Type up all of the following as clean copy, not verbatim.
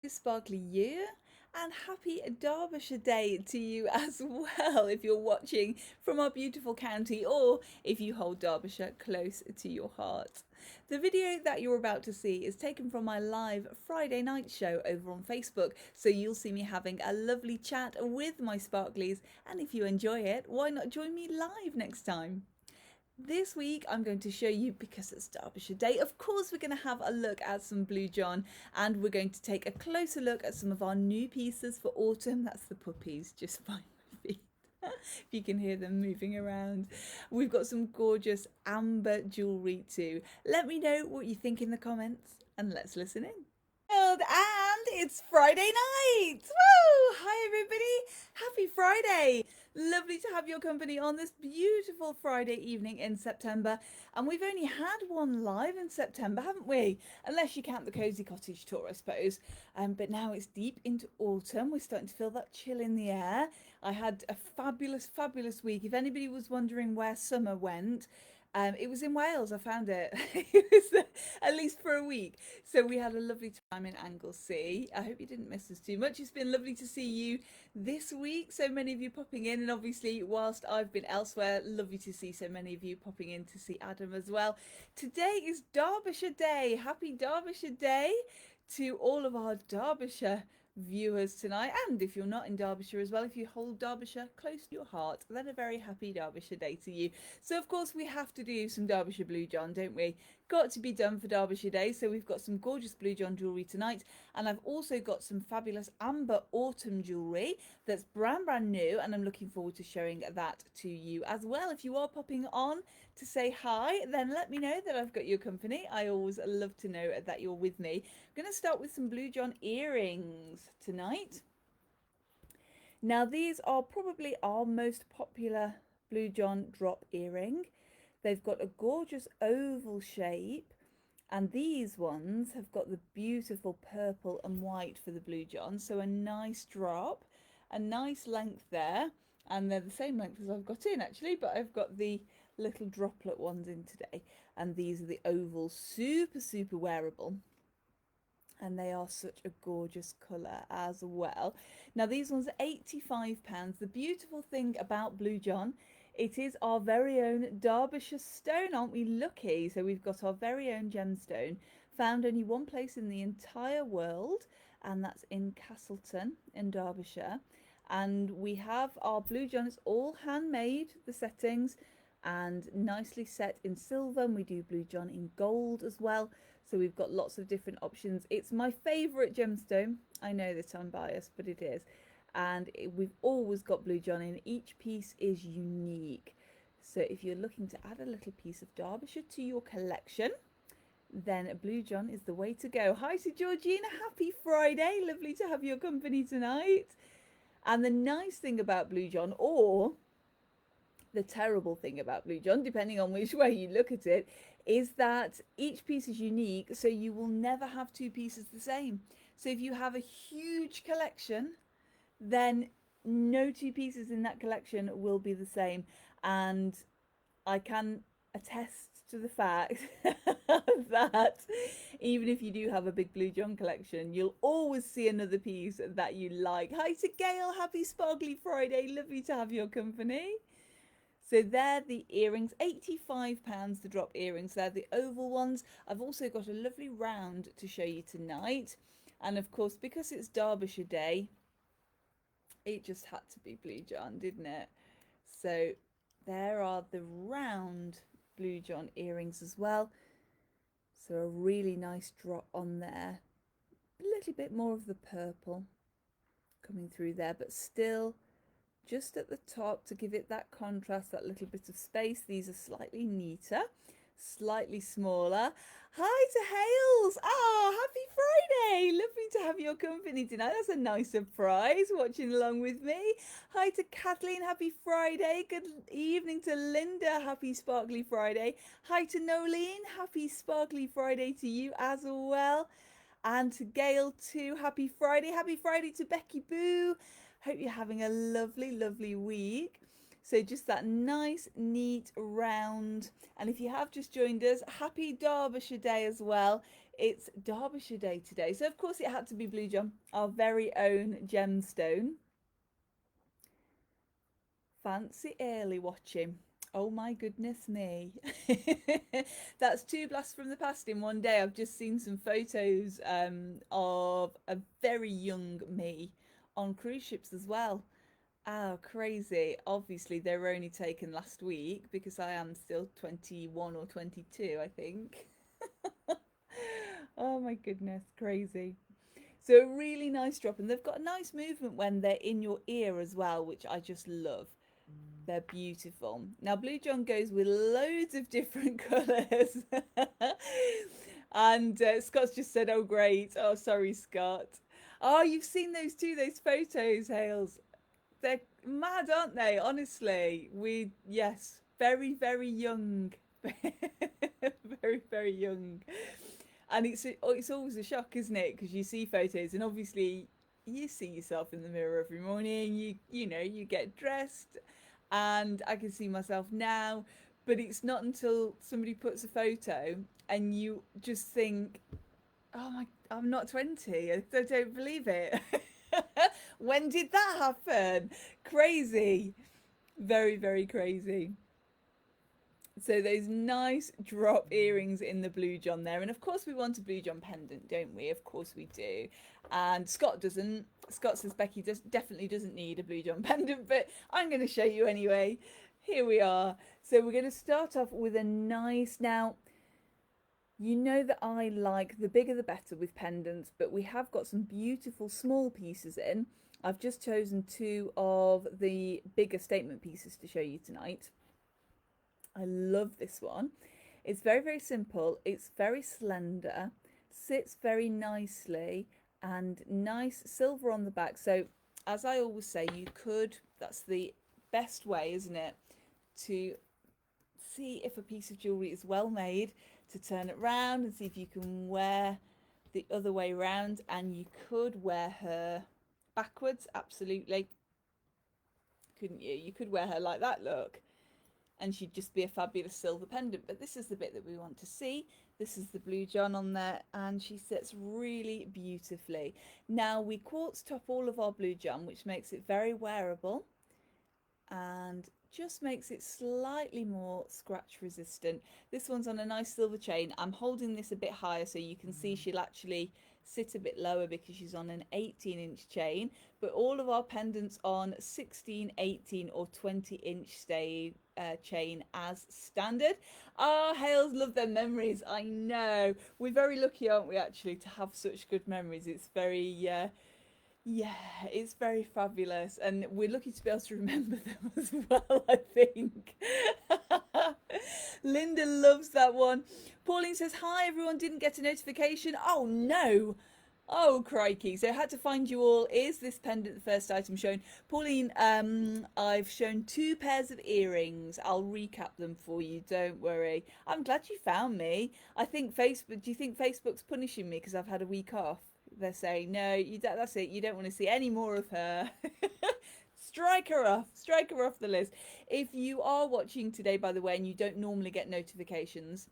Sparkly year and happy Derbyshire Day to you as well if you're watching from our beautiful county or if you hold Derbyshire close to your heart. The video that you're about to see is taken from my live Friday night show over on Facebook, so you'll see me having a lovely chat with my sparklies, and if you enjoy it, why not join me live next time? This week I'm going to show you, because it's Derbyshire Day, of course we're going to have a look at some Blue John, and we're going to take a closer look at some of our new pieces for autumn. That's the puppies just by my feet. If you can hear them moving around. We've got some gorgeous amber jewellery too. Let me know what you think in the comments and let's listen in. And it's Friday night. Woo! Hi everybody. Happy Friday. Lovely to have your company on this beautiful Friday evening in September. And we've only had one live in September, haven't we? Unless you count the Cozy Cottage tour, I suppose. But now it's deep into autumn. We're starting to feel that chill in the air. I had a fabulous, fabulous week. If anybody was wondering where summer went, it was in Wales. I found it. It was at least for a week. So we had a lovely time in Anglesey. I hope you didn't miss us too much. It's been lovely to see you this week. So many of you popping in, and obviously whilst I've been elsewhere, lovely to see so many of you popping in to see Adam as well. Today is Derbyshire Day. Happy Derbyshire Day to all of our Derbyshire viewers tonight, and if you're not in Derbyshire as well, if you hold Derbyshire close to your heart, then a very happy Derbyshire Day to you. So of course we have to do some Derbyshire Blue John, don't we? Got to be done for Derbyshire Day. So we've got some gorgeous Blue John jewellery tonight, and I've also got some fabulous amber autumn jewellery that's brand new, and I'm looking forward to showing that to you as well. If you are popping on to say hi, then let me know that I've got your company. I always love to know that you're with me. I'm going to start with some Blue John earrings tonight. Now these are probably our most popular Blue John drop earring. They've got a gorgeous oval shape, and these ones have got the beautiful purple and white for the Blue John, so a nice drop, a nice length there, and they're the same length as I've got in actually, but I've got the little droplet ones in today, and these are the oval, super wearable, and they are such a gorgeous colour as well. Now these ones are £85. The beautiful thing about Blue John, it is our very own Derbyshire stone. Aren't we lucky? So we've got our very own gemstone, found only one place in the entire world, and that's in Castleton in Derbyshire. And we have our Blue John, it's all handmade, the settings, and nicely set in silver, and we do Blue John in gold as well. So we've got lots of different options. It's my favourite gemstone. I know that I'm biased, but it is. And we've always got Blue John in. Each piece is unique. So if you're looking to add a little piece of Derbyshire to your collection, then Blue John is the way to go. Hi to Georgina. Happy Friday. Lovely to have your company tonight. And the nice thing about Blue John, or the terrible thing about Blue John, depending on which way you look at it, is that each piece is unique, so you will never have two pieces the same. So if you have a huge collection, then no two pieces in that collection will be the same. And I can attest to the fact that even if you do have a big Blue John collection, you'll always see another piece that you like. Hi to Gail, happy Sparkly Friday, lovely to have your company. So they're the earrings, £85 the drop earrings. They're the oval ones. I've also got a lovely round to show you tonight. And of course, because it's Derbyshire Day, it just had to be Blue John, didn't it? So there are the round Blue John earrings as well. So a really nice drop on there. A little bit more of the purple coming through there, but still just at the top to give it that contrast, that little bit of space. These are slightly neater, slightly smaller. Hi to Hales. Happy Friday. Lovely to have your company tonight. That's a nice surprise watching along with me. Hi to Kathleen. Happy Friday. Good evening to Linda. Happy Sparkly Friday. Hi to Nolene. Happy Sparkly Friday to you as well. And to Gail too. Happy Friday. Happy Friday to Becky Boo. Hope you're having a lovely week. So just that nice, neat round. And if you have just joined us, happy Derbyshire Day as well. It's Derbyshire Day today. So, of course, it had to be Blue John, our very own gemstone. Fancy early watching. Oh my goodness me. That's two blasts from the past in one day. I've just seen some photos of a very young me on cruise ships as well. Oh, crazy. Obviously, they were only taken last week because I am still 21 or 22, I think. Oh my goodness, crazy. So a really nice drop, and they've got a nice movement when they're in your ear as well, which I just love. They're beautiful. Now, Blue John goes with loads of different colours. And Scott's just said, oh, great. Oh, sorry, Scott. Oh, you've seen those too, those photos, Hales. They're mad, aren't they? Honestly, yes, very, very young. Very, very young. And it's always a shock, isn't it? Because you see photos, and obviously you see yourself in the mirror every morning. You get dressed, and I can see myself now. But it's not until somebody puts a photo and you just think, "Oh my, I'm not 20. I don't believe it." When did that happen? Crazy, very, very crazy. So those nice drop earrings in the Blue John there. And of course we want a Blue John pendant, don't we? Of course we do. And Scott doesn't. Scott says Becky definitely doesn't need a Blue John pendant, but I'm going to show you anyway. Here we are. So we're going to start off with a nice, now, you know that I like the bigger the better with pendants, but we have got some beautiful small pieces in. I've just chosen two of the bigger statement pieces to show you tonight. I love this one. It's very, very simple. It's very slender, sits very nicely, and nice silver on the back. So, as I always say, that's the best way, isn't it, to see if a piece of jewellery is well made, to turn it round and see if you can wear the other way round. And you could wear her backwards, absolutely. Couldn't you? You could wear her like that, look. And she'd just be a fabulous silver pendant. But this is the bit that we want to see. This is the Blue John on there, and she sits really beautifully. Now, we quartz top all of our Blue John, which makes it very wearable and just makes it slightly more scratch resistant. This one's on a nice silver chain. I'm holding this a bit higher so you can see she'll actually sit a bit lower because she's on an 18-inch chain, but all of our pendants on 16, 18 or 20-inch chain as standard. Hales love their memories. I know, we're very lucky, aren't we, actually, to have such good memories. It's very it's very fabulous, and we're lucky to be able to remember them as well, I think. Linda loves that one. Pauline says, hi everyone, didn't get a notification. Oh no. Oh crikey. So I had to find you all. Is this pendant the first item shown? Pauline, I've shown two pairs of earrings. I'll recap them for you, don't worry. I'm glad you found me. I think do you think Facebook's punishing me because I've had a week off? They're saying, no, that's it. You don't want to see any more of her. Strike her off the list. If you are watching today, by the way, and you don't normally get notifications,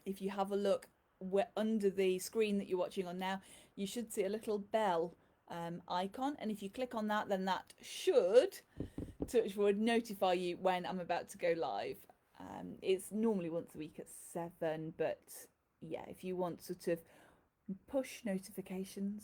if you have a look under the screen that you're watching on now, you should see a little bell icon. And if you click on that, then that should, touch wood, notify you when I'm about to go live. It's normally once a week at 7, but yeah, if you want sort of push notifications,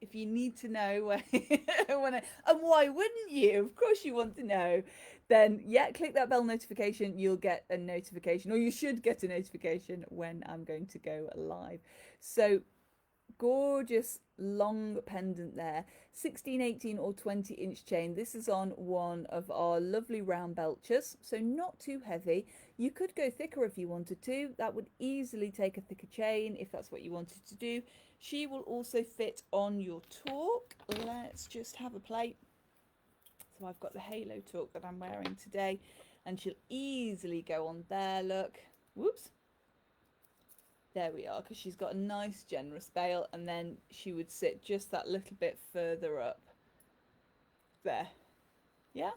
if you need to know and why wouldn't you, of course you want to know, then yeah, click that bell notification. You'll get a notification, or you should get a notification when I'm going to go live. So gorgeous long pendant there, 16, 18 or 20-inch chain. This is on one of our lovely round belchers, so not too heavy. You could go thicker if you wanted to. That would easily take a thicker chain if that's what you wanted to do. She will also fit on your torque. Let's just have a play. So I've got the halo torque that I'm wearing today, and she'll easily go on there, look. Whoops. There we are, because she's got a nice generous bail, and then she would sit just that little bit further up there. Yeah?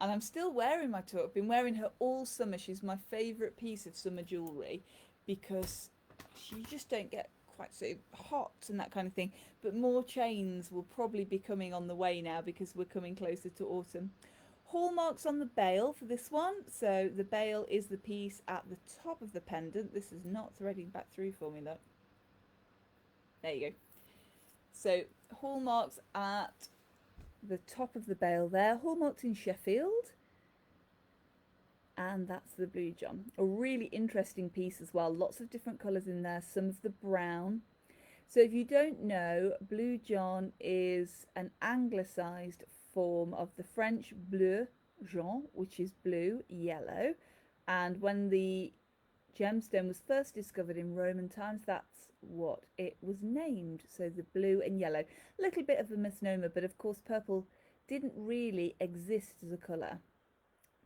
And I'm still wearing my toque. I've been wearing her all summer. She's my favourite piece of summer jewellery because you just don't get quite so hot and that kind of thing. But more chains will probably be coming on the way now because we're coming closer to autumn. Hallmarks on the bail for this one. So the bail is the piece at the top of the pendant. This is not threading back through for me, look. There you go. So hallmarks at the top of the bail there. Hallmarks in Sheffield. And that's the Blue John. A really interesting piece as well. Lots of different colours in there. Some of the brown. So if you don't know, Blue John is an anglicised form of the French bleu Jean, which is blue, yellow. And when the gemstone was first discovered in Roman times, that's what it was named. So the blue and yellow. A little bit of a misnomer, but of course purple didn't really exist as a colour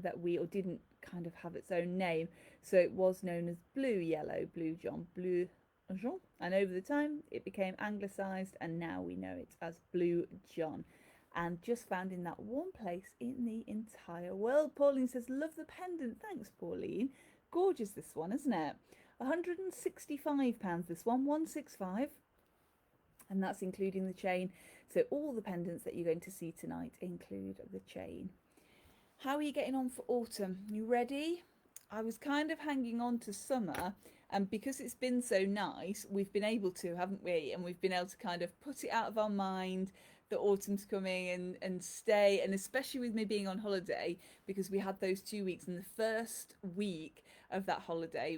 or didn't kind of have its own name. So it was known as blue yellow, Blue John, bleu Jean. And over the time it became anglicised and now we know it as Blue John. And just found in that one place in the entire world. Pauline says, love the pendant. Thanks, Pauline. Gorgeous, this one, isn't it? £165, this one, 165. And that's including the chain. So all the pendants that you're going to see tonight include the chain. How are you getting on for autumn? You ready? I was kind of hanging on to summer, and because it's been so nice, we've been able to, haven't we? And we've been able to kind of put it out of our mind that autumn's coming and stay, and especially with me being on holiday, because we had those 2 weeks, and the first week of that holiday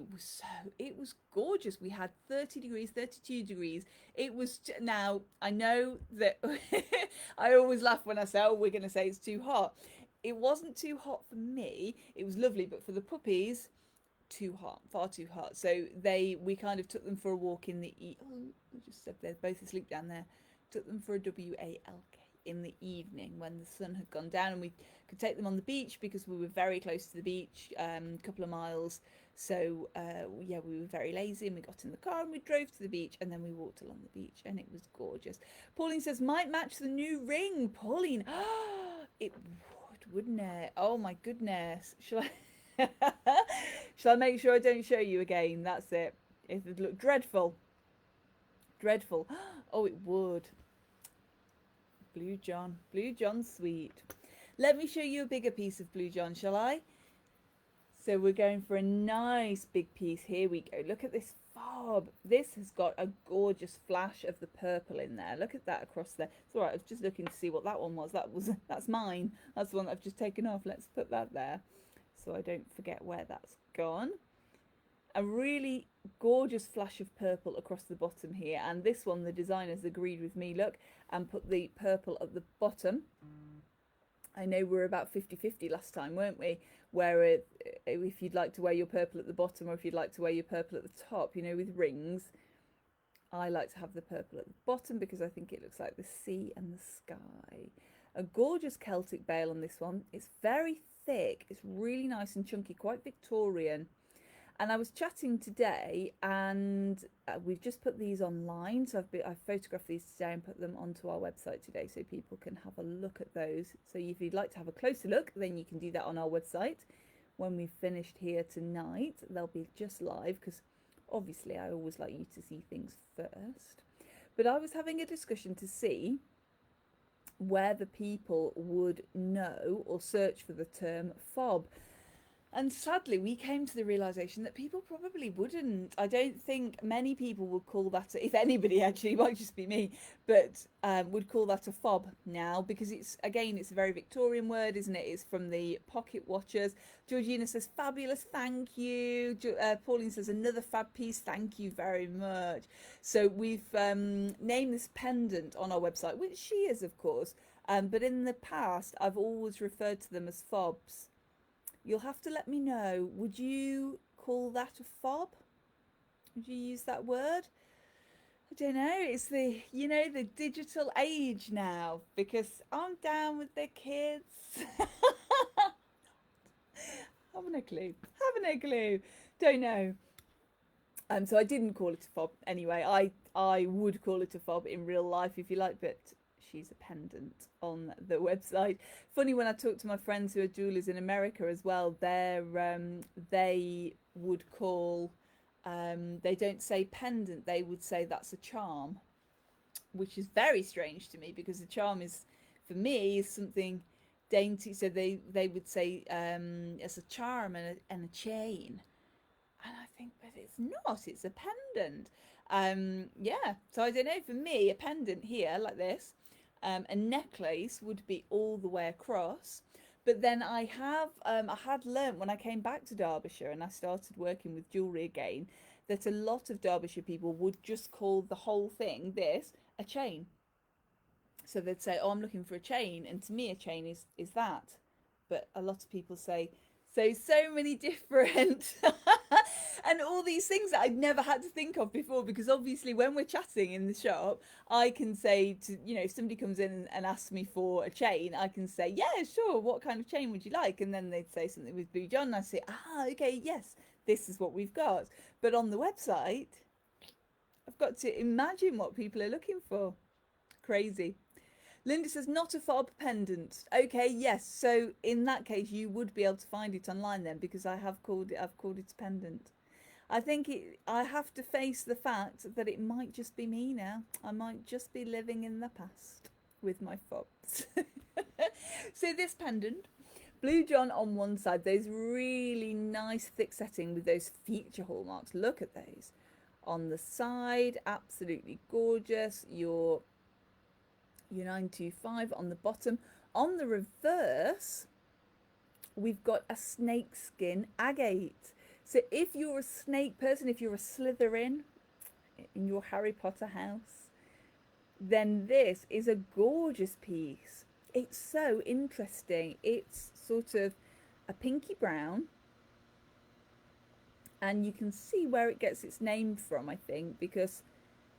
it was gorgeous. We had 30 degrees, 32 degrees. It was, now I know that I always laugh when I say, oh, we're going to say it's too hot. It wasn't too hot for me. It was lovely, but for the puppies, too hot, far too hot. So we kind of took them for a walk in the I just said they're both asleep down there. Took them for a WALK in the evening when the sun had gone down, and we could take them on the beach because we were very close to the beach, a couple of miles. So yeah, we were very lazy and we got in the car and we drove to the beach, and then we walked along the beach, and it was gorgeous. Pauline says, might match the new ring. Pauline, it would, wouldn't it? Oh my goodness. Shall I make sure I don't show you again? That's it. It would look dreadful. Dreadful. Oh, it would. Blue John. Blue John sweet. Let me show you a bigger piece of Blue John, shall I? So we're going for a nice big piece. Here we go. Look at this fob. This has got a gorgeous flash of the purple in there. Look at that across there. It's all right. I was just looking to see what that one was. That's mine. That's the one that I've just taken off. Let's put that there so I don't forget where that's gone. A really gorgeous flash of purple across the bottom here, and this one the designers agreed with me, look, and put the purple at the bottom. I know we were about 50-50 last time, weren't we, where if you'd like to wear your purple at the bottom or if you'd like to wear your purple at the top, you know, with rings. I like to have the purple at the bottom because I think it looks like the sea and the sky. A gorgeous Celtic bail on this one. It's very thick, it's really nice and chunky, quite Victorian. And I was chatting today, and we've just put these online. So I've photographed these today and put them onto our website today so people can have a look at those. So if you'd like to have a closer look, then you can do that on our website. When we've finished here tonight, they'll be just live because obviously I always like you to see things first. But I was having a discussion to see whether people would know or search for the term fob. And sadly, we came to the realisation that people probably wouldn't. I don't think many people would call that, if anybody actually, it might just be me, but would call that a fob now, because it's a very Victorian word, isn't it? It's from the pocket watchers. Georgina says, fabulous, thank you. Pauline says, another fab piece, thank you very much. So we've named this pendant on our website, which she is, of course, but in the past, I've always referred to them as fobs. You'll have to let me know. Would you call that a fob? Would you use that word? I don't know. It's the digital age now, because I'm down with the kids. Haven't a clue. Don't know. So I didn't call it a fob. Anyway, I would call it a fob in real life if you like, but she's a pendant on the website. Funny, when I talk to my friends who are jewelers in America as well, they would call, they don't say pendant, they would say that's a charm, which is very strange to me because a charm is, for me, is something dainty. So they would say it's a charm and a chain. And I think, but it's not, it's a pendant. Yeah, so I don't know, for me, a pendant here like this, a necklace would be all the way across. But then I had learnt when I came back to Derbyshire and I started working with jewellery again, that a lot of Derbyshire people would just call the whole thing, this, a chain. So they'd say, oh, I'm looking for a chain. And to me, a chain is that. But a lot of people say, so many different and all these things that I'd never had to think of before, because obviously when we're chatting in the shop, I can say to, if somebody comes in and asks me for a chain, I can say, yeah, sure, what kind of chain would you like? And then they'd say something with Blue John and I say, okay, yes, this is what we've got. But on the website, I've got to imagine what people are looking for. Crazy. Linda says, not a fob pendant. Okay, yes. So in that case, you would be able to find it online then, because I've called it a pendant. I think I have to face the fact that it might just be me now. I might just be living in the past with my fobs. So this pendant, Blue John on one side, those really nice thick setting with those feature hallmarks. Look at those. On the side, absolutely gorgeous. Your 925 on the bottom. On the reverse, we've got a snakeskin agate. So if you're a snake person, if you're a Slytherin in your Harry Potter house, then this is a gorgeous piece. It's so interesting. It's sort of a pinky brown, and you can see where it gets its name from, I think, because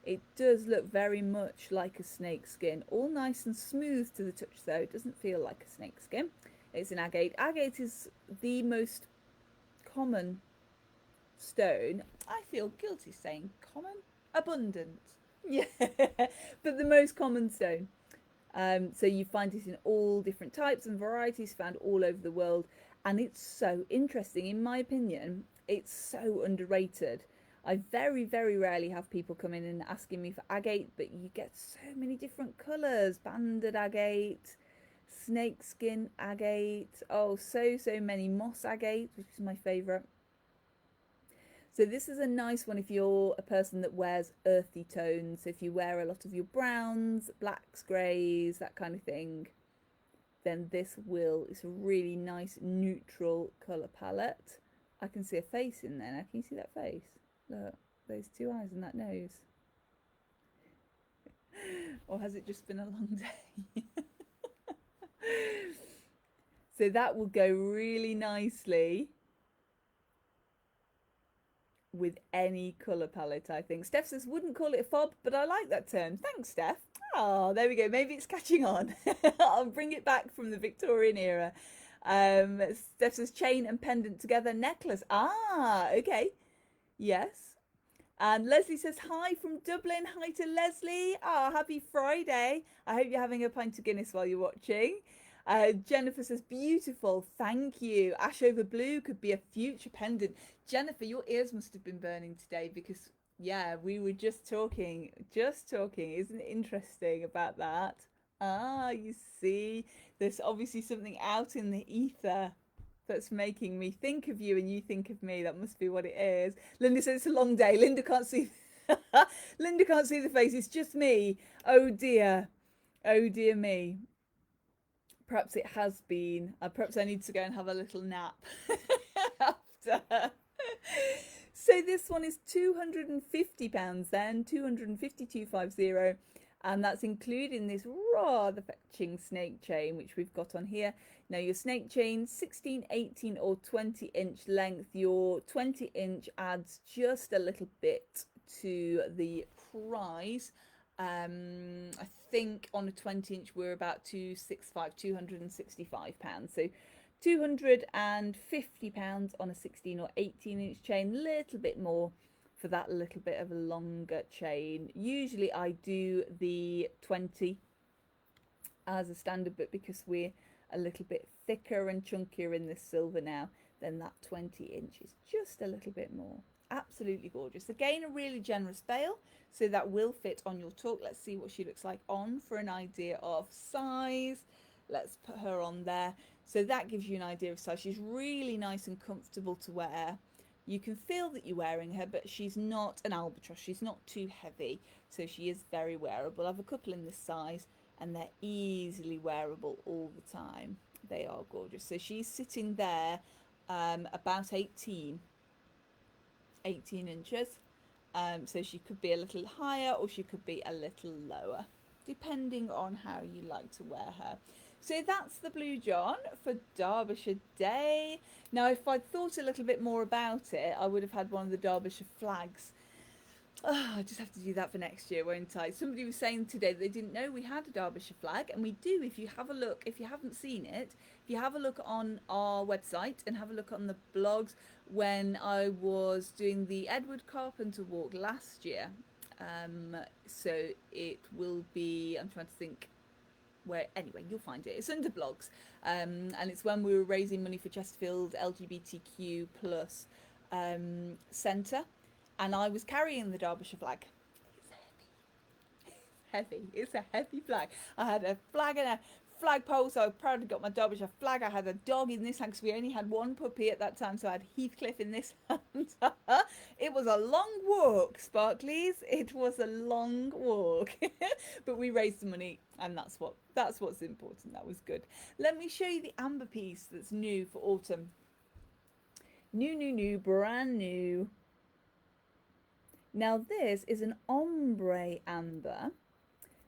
it does look very much like a snake skin. All nice and smooth to the touch though. It doesn't feel like a snake skin. It's an agate. Agate is the most common stone. I feel guilty saying common. Abundant. Yeah. But the most common stone. So you find it in all different types and varieties, found all over the world. And it's so interesting. In my opinion, it's so underrated. I very, very rarely have people come in and asking me for agate, but you get so many different colours. Banded agate, snakeskin agate, oh, so many. Moss agate, which is my favourite. So this is a nice one if you're a person that wears earthy tones. So if you wear a lot of your browns, blacks, greys, that kind of thing, then it's a really nice neutral colour palette. I can see a face in there now. Can you see that face? Look, those two eyes and that nose. Or has it just been a long day? So that will go really nicely with any colour palette, I think. Steph says, wouldn't call it a fob, but I like that term. Thanks, Steph. Oh, there we go. Maybe it's catching on. I'll bring it back from the Victorian era. Steph says, chain and pendant together, necklace. Okay. Yes. And Leslie says, hi from Dublin. Hi to Leslie. Happy Friday. I hope you're having a pint of Guinness while you're watching. Jennifer says, beautiful. Thank you. Ash over blue could be a future pendant. Jennifer, your ears must have been burning today because, yeah, we were just talking. Isn't it interesting about that? You see, there's obviously something out in the ether that's making me think of you and you think of me. That must be what it is. Linda says it's a long day. Linda can't see Linda can't see the face. It's just me. Oh dear me. Perhaps it has been. Perhaps I need to go and have a little nap after. So this one is £250 then, 252.50, and that's including this rather fetching snake chain which we've got on here. Now your snake chain, 16, 18 or 20 inch length. Your 20 inch adds just a little bit to the price. I think on a 20 inch we're about £265. So £250 on a 16 or 18 inch chain, a little bit more for that little bit of a longer chain. Usually I do the 20 as a standard, but because we're a little bit thicker and chunkier in this silver now, then that 20 inch is just a little bit more. Absolutely gorgeous. Again, a really generous bail, so that will fit on your talk. Let's see what she looks like on for an idea of size. Let's put her on there. So that gives you an idea of size. She's really nice and comfortable to wear. You can feel that you're wearing her, but she's not an albatross. She's not too heavy, so she is very wearable. I have a couple in this size, and they're easily wearable all the time. They are gorgeous. So she's sitting there about 18 inches. So she could be a little higher or she could be a little lower, depending on how you like to wear her. So that's the Blue John for Derbyshire Day. Now, if I'd thought a little bit more about it, I would have had one of the Derbyshire flags. Oh, I just have to do that for next year, won't I? Somebody was saying today that they didn't know we had a Derbyshire flag, and we do. If you have a look, if you haven't seen it, if you have a look on our website and have a look on the blogs, when I was doing the Edward Carpenter walk last year, so it will be, I'm trying to think where, anyway, you'll find it. It's under blogs, and it's when we were raising money for Chesterfield LGBTQ plus centre, and I was carrying the Derbyshire flag. It's heavy. It's a heavy flag. I had a flag and a flagpole, so I proudly got my Derbyshire flag. I had a dog in this hand because we only had one puppy at that time, so I had Heathcliff in this hand. It was a long walk, Sparklies. It was a long walk, but we raised the money, and that's what's important. That was good. Let me show you the amber piece that's new for autumn. New, brand new. Now this is an ombre amber.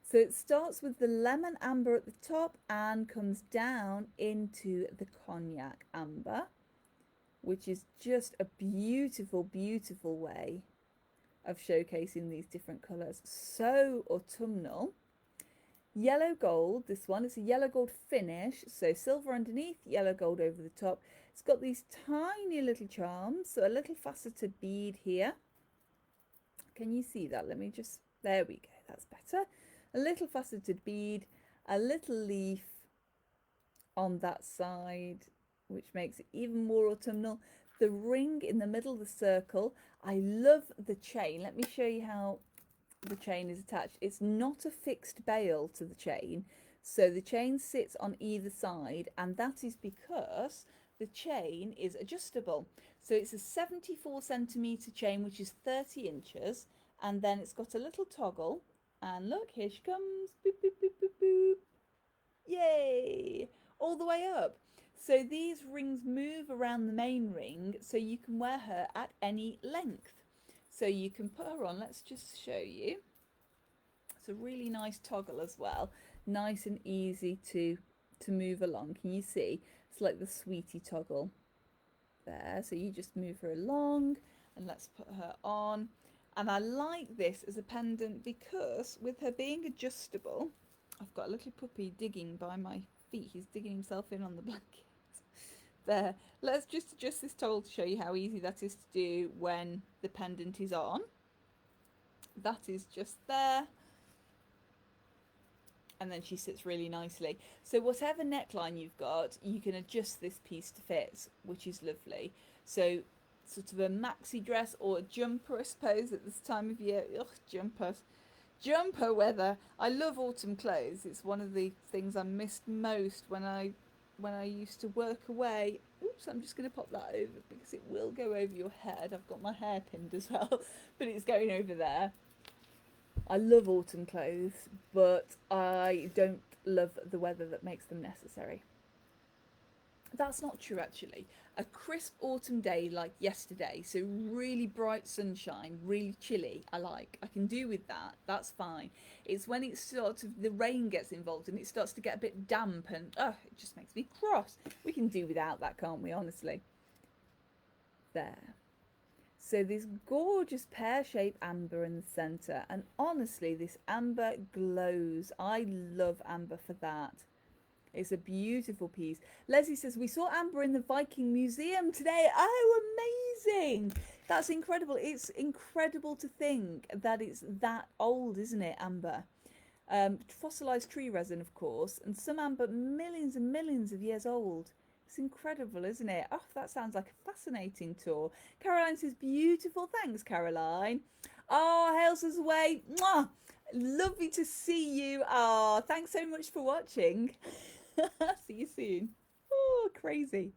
So it starts with the lemon amber at the top and comes down into the cognac amber, which is just a beautiful, beautiful way of showcasing these different colours. So autumnal. Yellow gold, this one, it's a yellow gold finish. So silver underneath, yellow gold over the top. It's got these tiny little charms, so a little faceted bead here. Can you see that? Let me just, there we go, that's better. A little faceted bead, a little leaf on that side, which makes it even more autumnal. The ring in the middle of the circle. I love the chain. Let me show you how the chain is attached. It's not a fixed bail to the chain, so the chain sits on either side, and that is because the chain is adjustable. So it's a 74 centimetre chain, which is 30 inches, and then it's got a little toggle, and look, here she comes, boop, boop, boop, boop, boop. Yay, all the way up. So these rings move around the main ring, so you can wear her at any length. So you can put her on, let's just show you. It's a really nice toggle as well, nice and easy to move along. Can you see? It's like the sweetie toggle there. So you just move her along, and let's put her on. And I like this as a pendant because with her being adjustable, I've got a little puppy digging by my feet. He's digging himself in on the blanket. There, let's just adjust this toggle to show you how easy that is to do when the pendant is on. That is just there. And then she sits really nicely. So whatever neckline you've got, you can adjust this piece to fit, which is lovely. So sort of a maxi dress or a jumper, I suppose, at this time of year. Ugh, jumper weather. I love autumn clothes. It's one of the things I missed most when I used to work away. Oops, I'm just going to pop that over because it will go over your head. I've got my hair pinned as well, but it's going over there. I love autumn clothes, but I don't love the weather that makes them necessary. That's not true, actually. A crisp autumn day like yesterday, so really bright sunshine, really chilly, I can do with that. That's fine. It's when it's sort of the rain gets involved and it starts to get a bit damp and it just makes me cross. We can do without that, can't we, honestly? There. So this gorgeous pear-shaped amber in the centre, and honestly this amber glows. I love amber for that. It's a beautiful piece. Leslie says, we saw amber in the Viking Museum today. Oh, amazing. That's incredible. It's incredible to think that it's that old, isn't it, amber? Fossilized tree resin, of course, and some amber millions and millions of years old. It's incredible, isn't it? Oh, that sounds like a fascinating tour. Caroline says, beautiful. Thanks, Caroline. Oh, hails us away. Mwah! Lovely to see you. Oh, thanks so much for watching. See you soon. Oh, crazy.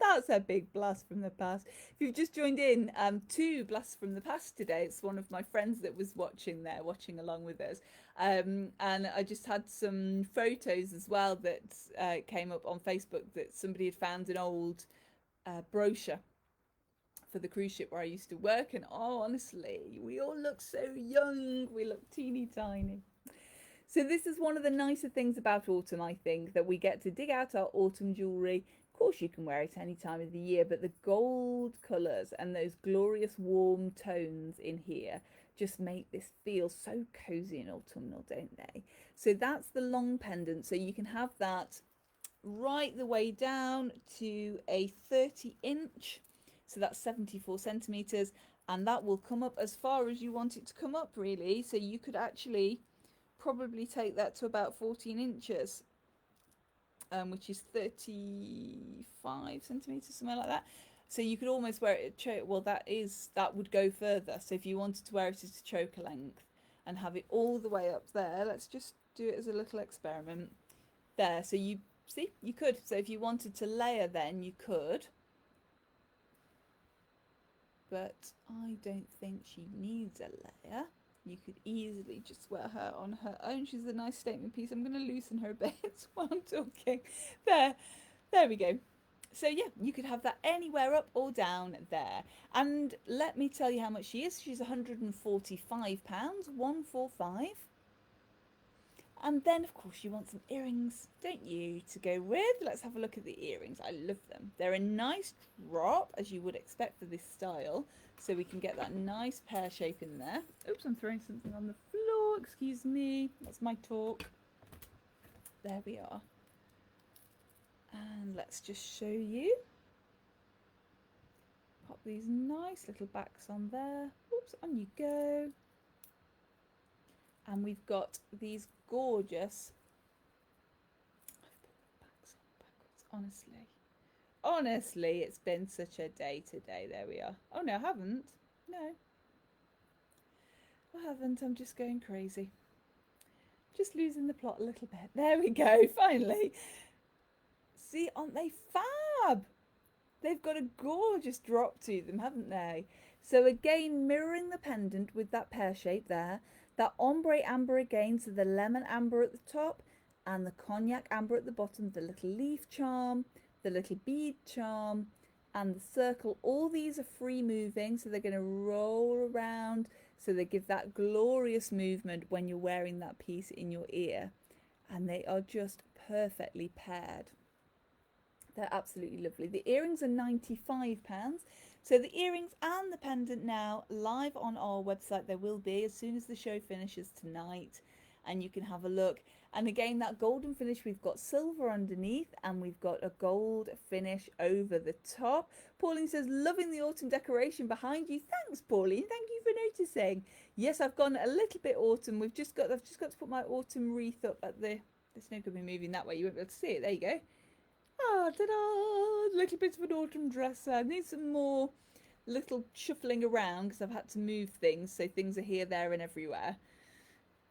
That's a big blast from the past. If you've just joined in, two blasts from the past today. It's one of my friends that was watching there, watching along with us. And I just had some photos as well that came up on Facebook that somebody had found an old brochure for the cruise ship where I used to work. And oh, honestly, we all look so young. We look teeny tiny. So this is one of the nicer things about autumn, I think, that we get to dig out our autumn jewellery. Of course, you can wear it any time of the year, but the gold colours and those glorious warm tones in here just make this feel so cosy and autumnal, don't they? So that's the long pendant. So you can have that right the way down to a 30-inch. So that's 74 centimetres, and that will come up as far as you want it to come up, really. So you could actually probably take that to about 14 inches, which is 35 centimeters, something like that. So you could almost wear it at well, that would go further. So if you wanted to wear it at a choker length and have it all the way up there, let's just do it as a little experiment there. So you see, you could. So if you wanted to layer, then you could. But I don't think she needs a layer. You could easily just wear her on her own. She's a nice statement piece. I'm going to loosen her a bit while I'm talking. There we go. So yeah, you could have that anywhere up or down there. And let me tell you how much she is. She's £145, 145. And then, of course, you want some earrings, don't you, to go with? Let's have a look at the earrings. I love them. They're a nice drop, as you would expect for this style. So we can get that nice pear shape in there. Oops, I'm throwing something on the floor. Excuse me. That's my talk. There we are. And let's just show you. Pop these nice little backs on there. Oops, on you go. And we've got these gorgeous, I've put the backs on backwards, honestly it's been such a day today. There we are. Oh no, I haven't. No, I haven't. I'm just going crazy, just losing the plot a little bit. There we go. Finally, see, aren't they fab? They've got a gorgeous drop to them, haven't they? So again, mirroring the pendant with that pear shape there. That ombre amber again, so the lemon amber at the top and the cognac amber at the bottom, the little leaf charm, the little bead charm, and the circle. All these are free moving, so they're going to roll around, so they give that glorious movement when you're wearing that piece in your ear. And they are just perfectly paired. They're absolutely lovely. The earrings are £95. So the earrings and the pendant now live on our website. There will be as soon as the show finishes tonight, and you can have a look. And again, that golden finish, we've got silver underneath and we've got a gold finish over the top. Pauline says, loving the autumn decoration behind you. Thanks, Pauline. Thank you for noticing. Yes, I've gone a little bit autumn. I've just got to put my autumn wreath up at there's no good me moving that way. You won't be able to see it. There you go. Ah, ta-da! Little bit of an autumn dress. I need some more little shuffling around because I've had to move things, so things are here, there, and everywhere.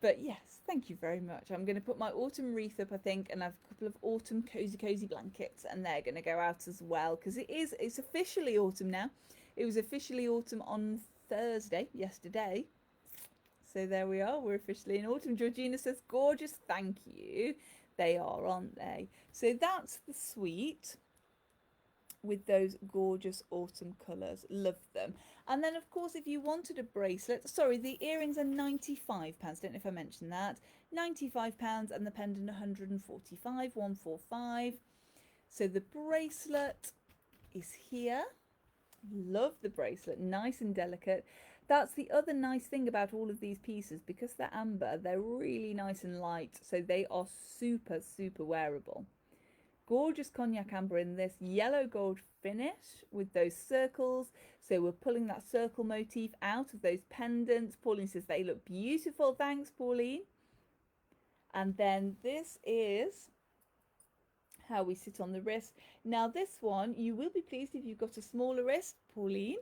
But yes, thank you very much. I'm going to put my autumn wreath up, I think, and I've a couple of autumn cozy blankets, and they're going to go out as well because it's officially autumn now. It was officially autumn on Thursday, yesterday. So there we are. We're officially in autumn. Georgina says, gorgeous, thank you. They are, aren't they? So that's the suite with those gorgeous autumn colours. Love them. And then, of course, if you wanted a bracelet, sorry, the earrings are £95. Don't know if I mentioned that. £95 and the pendant 145, 145. So the bracelet is here. Love the bracelet, nice and delicate. That's the other nice thing about all of these pieces, because they're amber, they're really nice and light, so they are super wearable. Gorgeous cognac amber in this yellow gold finish with those circles. So we're pulling that circle motif out of those pendants. Pauline says they look beautiful. Thanks, Pauline. And then this is how we sit on the wrist. Now this one, you will be pleased if you've got a smaller wrist, Pauline,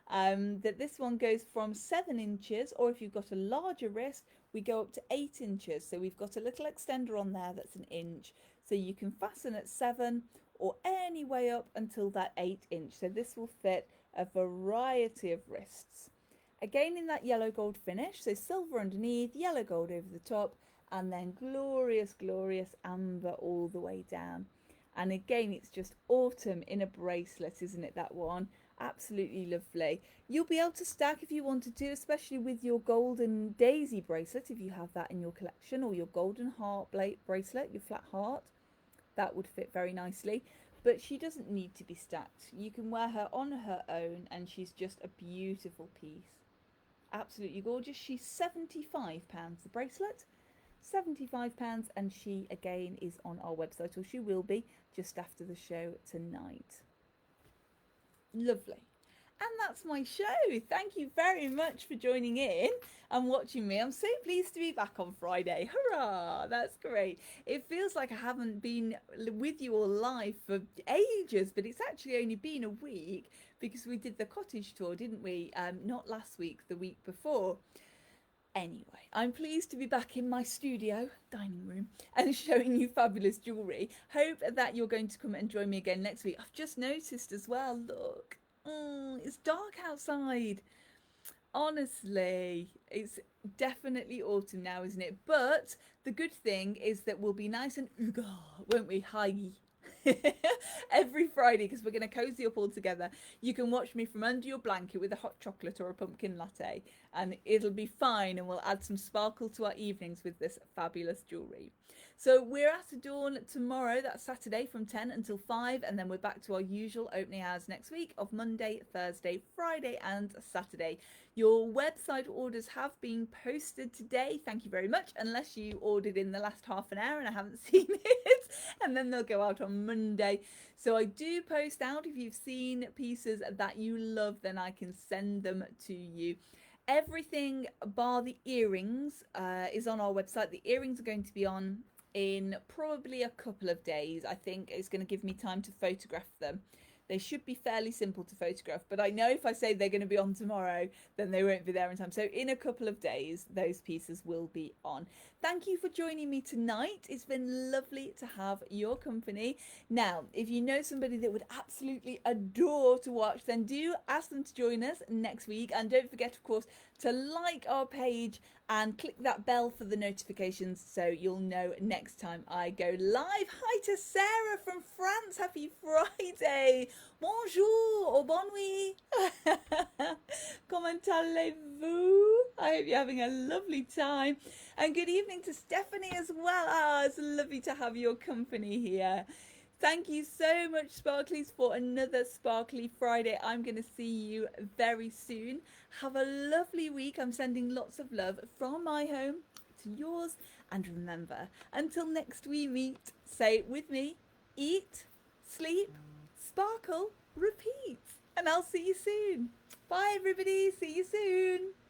that this one goes from 7 inches, or if you've got a larger wrist, we go up to 8 inches. So we've got a little extender on there that's an inch. So you can fasten at 7 or any way up until that 8 inch. So this will fit a variety of wrists. Again in that yellow gold finish, so silver underneath, yellow gold over the top, and then glorious, glorious amber all the way down. And again, it's just autumn in a bracelet, isn't it, that one? Absolutely lovely. You'll be able to stack if you wanted to, especially with your golden daisy bracelet, if you have that in your collection, or your golden heart bracelet, your flat heart. That would fit very nicely. But she doesn't need to be stacked. You can wear her on her own, and she's just a beautiful piece. Absolutely gorgeous. She's £75, the bracelet. £75, and she again is on our website, or she will be just after the show tonight. Lovely. And that's my show. Thank you very much for joining in and watching me. I'm so pleased to be back on Friday. Hurrah! That's great. It feels like I haven't been with you all live for ages, but it's actually only been a week because we did the cottage tour, didn't we? Not last week, the week before. Anyway, I'm pleased to be back in my studio, dining room, and showing you fabulous jewellery. Hope that you're going to come and join me again next week. I've just noticed as well, look, it's dark outside. Honestly, it's definitely autumn now, isn't it? But the good thing is that we'll be nice and ooga, won't we? Hi. Every Friday, because we're going to cozy up all together. You can watch me from under your blanket with a hot chocolate or a pumpkin latte, and it'll be fine, and we'll add some sparkle to our evenings with this fabulous jewellery. So we're at Adorn tomorrow, that's Saturday, from 10 until 5, and then we're back to our usual opening hours next week of Monday, Thursday, Friday and Saturday. Your website orders have been posted today. Thank you very much, unless you ordered in the last half an hour and I haven't seen it, and then they'll go out on Monday. So I do post out. If you've seen pieces that you love, then I can send them to you. Everything bar the earrings is on our website. The earrings are going to be on in probably a couple of days. I think it's going to give me time to photograph them. They should be fairly simple to photograph, but I know if I say they're going to be on tomorrow, then they won't be there in time. So in a couple of days, those pieces will be on. Thank you for joining me tonight. It's been lovely to have your company. Now, if you know somebody that would absolutely adore to watch, then do ask them to join us next week. And don't forget, of course, to like our page and click that bell for the notifications so you'll know next time I go live. Hi to Sarah from France. Happy Friday. Bonjour or bonne nuit. Comment allez-vous? I hope you're having a lovely time. And good evening to Stephanie as well. Ah, it's lovely to have your company here. Thank you so much, Sparklies, for another Sparkly Friday. I'm going to see you very soon. Have a lovely week. I'm sending lots of love from my home to yours. And remember, until next we meet, say it with me: eat, sleep, sparkle, repeat. And I'll see you soon. Bye, everybody. See you soon.